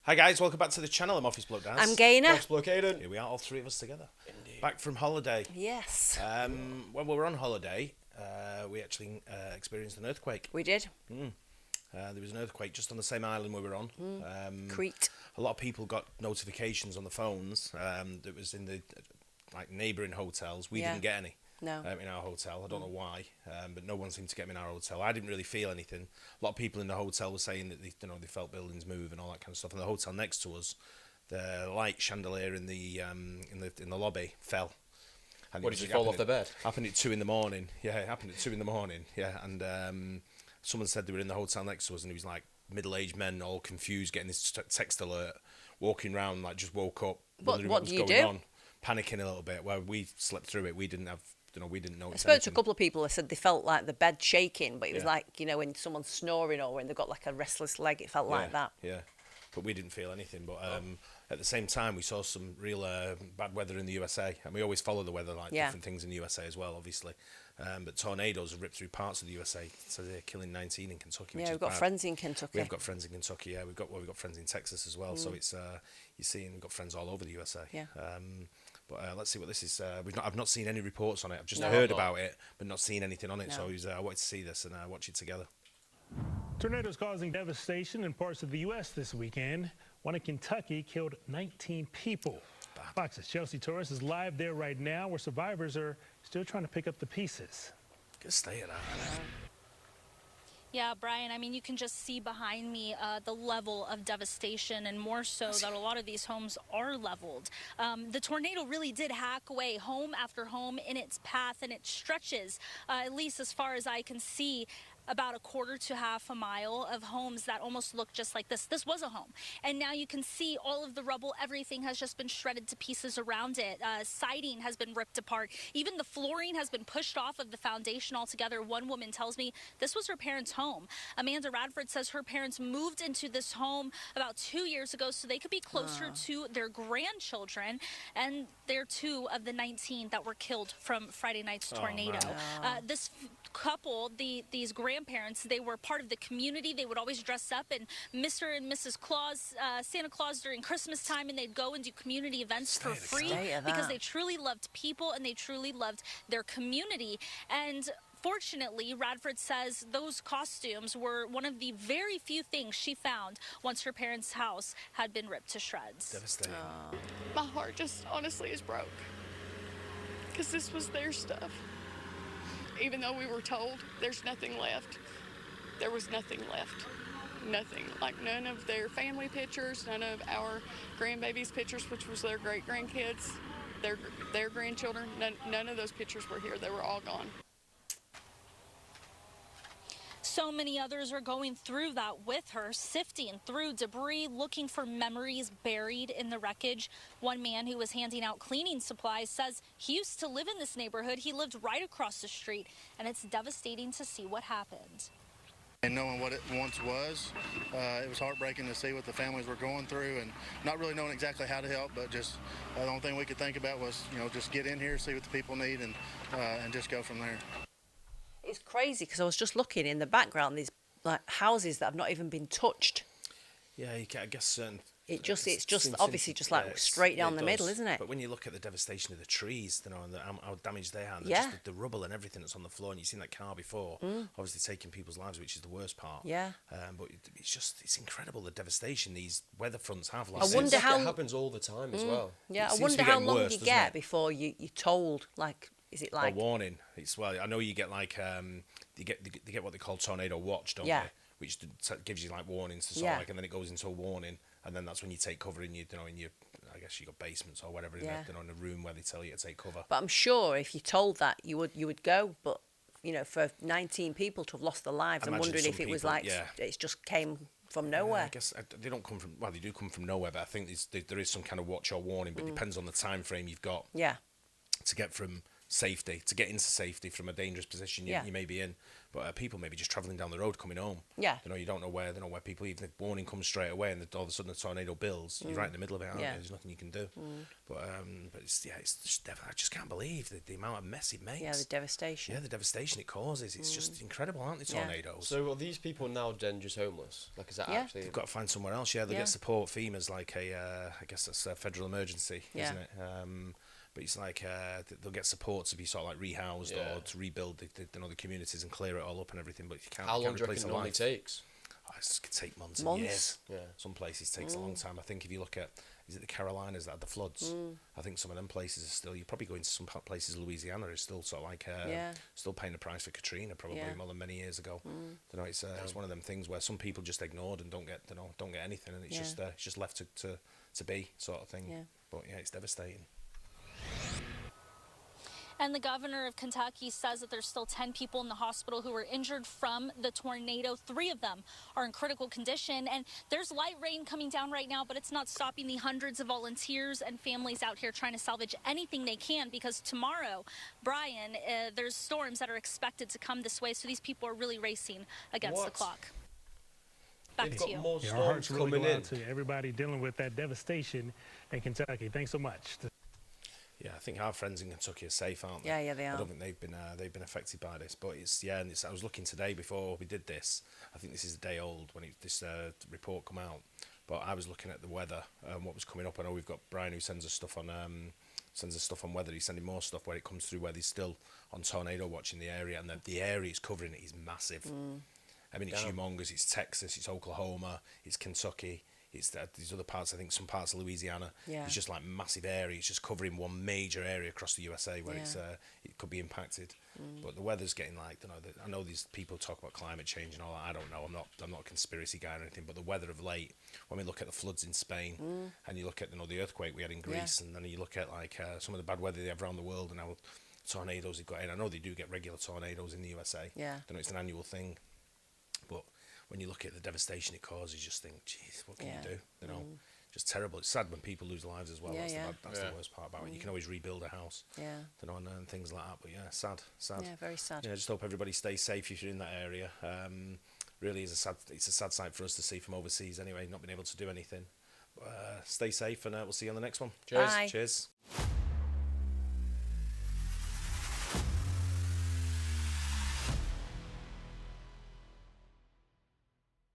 Hi guys, welcome back to the channel. I'm Office Bloke Dance. I'm Gaynor. Office Bloke Aidan. Here we are, all three of us together. Indeed. Back from holiday. Yes. When we were on holiday, we actually experienced an earthquake. We did. There was an earthquake just on the same island we were on. Crete. A lot of people got notifications on the phones that was in the neighbouring hotels. We didn't get any. No. In our hotel. I don't know why, but no one seemed to get them in our hotel. I didn't really feel anything. A lot of people in the hotel were saying that they felt buildings move and all that kind of stuff. And the hotel next to us, the light chandelier in the lobby fell. And What, did you fall off the bed? Happened at 2 a.m. Yeah, it happened at 2 a.m. Yeah, and someone said they were in the hotel next to us, and it was like middle-aged men, all confused, getting this text alert, walking around like just woke up, wondering what was going on, panicking a little bit. Well, we slept through it. We didn't have. We didn't know. I spoke to a couple of people that said they felt like the bed shaking, but it was like, when someone's snoring or when they've got like a restless leg, it felt like that. Yeah, but we didn't feel anything. But at the same time, we saw some real bad weather in the USA, and we always follow the weather, different things in the USA as well, obviously. But tornadoes have ripped through parts of the USA. So they're killing 19 in Kentucky. Which we've got friends in Kentucky. We've got friends in Kentucky. Yeah, we've got friends in Texas as well. So it's you're seeing we've got friends all over the USA. Yeah. But let's see what this is. I've not seen any reports on it. I've just heard about it, but not seen anything on it. So I wanted to see this and watch it together. Tornadoes causing devastation in parts of the U.S. this weekend. One in Kentucky killed 19 people. Fox's Chelsea Torres is live there right now, where survivors are still trying to pick up the pieces. Good stay at that. Yeah, Brian, I mean, you can just see behind me the level of devastation, and more so that a lot of these homes are leveled. The tornado really did hack away home after home in its path, and it stretches, at least as far as I can see, about a quarter to half a mile of homes that almost look just like this. This was a home. And now you can see all of the rubble. Everything has just been shredded to pieces around it. Siding has been ripped apart. Even the flooring has been pushed off of the foundation altogether. One woman tells me this was her parents' home. Amanda Radford says her parents moved into this home about 2 years ago so they could be closer to their grandchildren. And they're 2 of the 19 that were killed from Friday night's tornado. This couple, these grandparents, they were part of the community. They would always dress up and Mr. and Mrs. Claus, Santa Claus during Christmas time, and they'd go and do community events for free because they truly loved people and they truly loved their community. And fortunately, Radford says those costumes were one of the very few things she found once her parents' house had been ripped to shreds. Devastating. My heart just honestly is broke because this was their stuff. Even though we were told there's nothing left, there was nothing left. Nothing. Like none of their family pictures, none of our grandbabies' pictures, which was their great-grandkids, their grandchildren, none of those pictures were here. They were all gone. So many others are going through that with her, sifting through debris, looking for memories buried in the wreckage. One man who was handing out cleaning supplies says he used to live in this neighborhood. He lived right across the street, and it's devastating to see what happened. And knowing what it once was, it was heartbreaking to see what the families were going through and not really knowing exactly how to help, but just the only thing we could think about was, just get in here, see what the people need, and just go from there. It's crazy because I was just looking in the background, these houses that have not even been touched. Yeah, I guess certain. It's just obviously just straight down the middle, isn't it? But when you look at the devastation of the trees, and how damaged they are, and just the rubble and everything that's on the floor, and you've seen that car before, obviously taking people's lives, which is the worst part. Yeah. But it's incredible the devastation these weather fronts have. I wonder how it happens all the time as well. Yeah, I wonder how long you get before you're told, is it like a warning? I know you get they get what they call tornado watch, don't they? Which gives you warnings to sort and then it goes into a warning, and then that's when you take cover in your I guess you got basements or whatever in a room where they tell you to take cover. But I'm sure if you're told that you would go, but for 19 people to have lost their lives, I'm wondering if it was it's just came from nowhere. I guess they don't come from they do come from nowhere, but I think there is some kind of watch or warning, but it depends on the time frame you've got. Yeah. To get from safety, to get into safety from a dangerous position you may be in. But people maybe just travelling down the road coming home. Yeah. You know, you don't know where people, even if warning comes straight away and all of a sudden a tornado builds, you're right in the middle of it, aren't you? There's nothing you can do. But it's just, I just can't believe the amount of mess it makes. Yeah, the devastation. Yeah, the devastation it causes. It's just incredible, aren't they, tornadoes? So are these people now then just homeless? Like, is that actually... They've got to find somewhere else. Yeah, they get support. FEMA's like I guess that's a federal emergency, isn't it? But it's like they'll get support to be sort of like rehoused or to rebuild the communities and clear it all up and everything. But you can't. How long can't do you reckon it normally takes? It could take months and years. Yeah. Some places takes a long time. I think if you look at, is it the Carolinas that had the floods? I think some of them places are still. You probably go into some places. Louisiana is still sort of like still paying the price for Katrina, probably more than many years ago. You know, it's one of them things where some people just ignored and don't get anything, and it's just left to be sort of thing. Yeah. But yeah, it's devastating. And the governor of Kentucky says that there's still 10 people in the hospital who were injured from the tornado. 3 of them are in critical condition. And there's light rain coming down right now, but it's not stopping the hundreds of volunteers and families out here trying to salvage anything they can, because tomorrow, Brian, there's storms that are expected to come this way. So these people are really racing against the clock. Back to you. Our hearts really go out to everybody dealing with that devastation in Kentucky. Thanks so much. Yeah, I think our friends in Kentucky are safe, aren't they? Yeah, they are. I don't think they've been affected by this, but I was looking today before we did this. I think this is a day old when this report come out. But I was looking at the weather and what was coming up. I know we've got Brian who sends us stuff on weather. He's sending more stuff where it comes through where there's still on tornado watch in the area, and the area it's covering it is massive. I mean, it's humongous. It's Texas, it's Oklahoma, it's Kentucky. It's these other parts, I think some parts of Louisiana. Yeah. It's just like massive area. It's just covering one major area across the USA where it could be impacted. But the weather's getting like, I know these people talk about climate change and all that. I don't know. I'm not a conspiracy guy or anything. But the weather of late, when we look at the floods in Spain, and you look at the earthquake we had in Greece, and then you look at like some of the bad weather they have around the world and how tornadoes they've got in. I know they do get regular tornadoes in the USA. Yeah. I know it's an annual thing, but when you look at the devastation it causes, you just think, geez, what can you do? You know, just terrible. It's sad when people lose lives as well. That's the worst part about it. You can always rebuild a house. Yeah. You know, and things like that. But yeah, sad. Yeah, very sad. Yeah, I just hope everybody stays safe if you're in that area. Really it's a sad sight for us to see from overseas anyway, not being able to do anything. Stay safe, and we'll see you on the next one. Cheers. Bye. Cheers.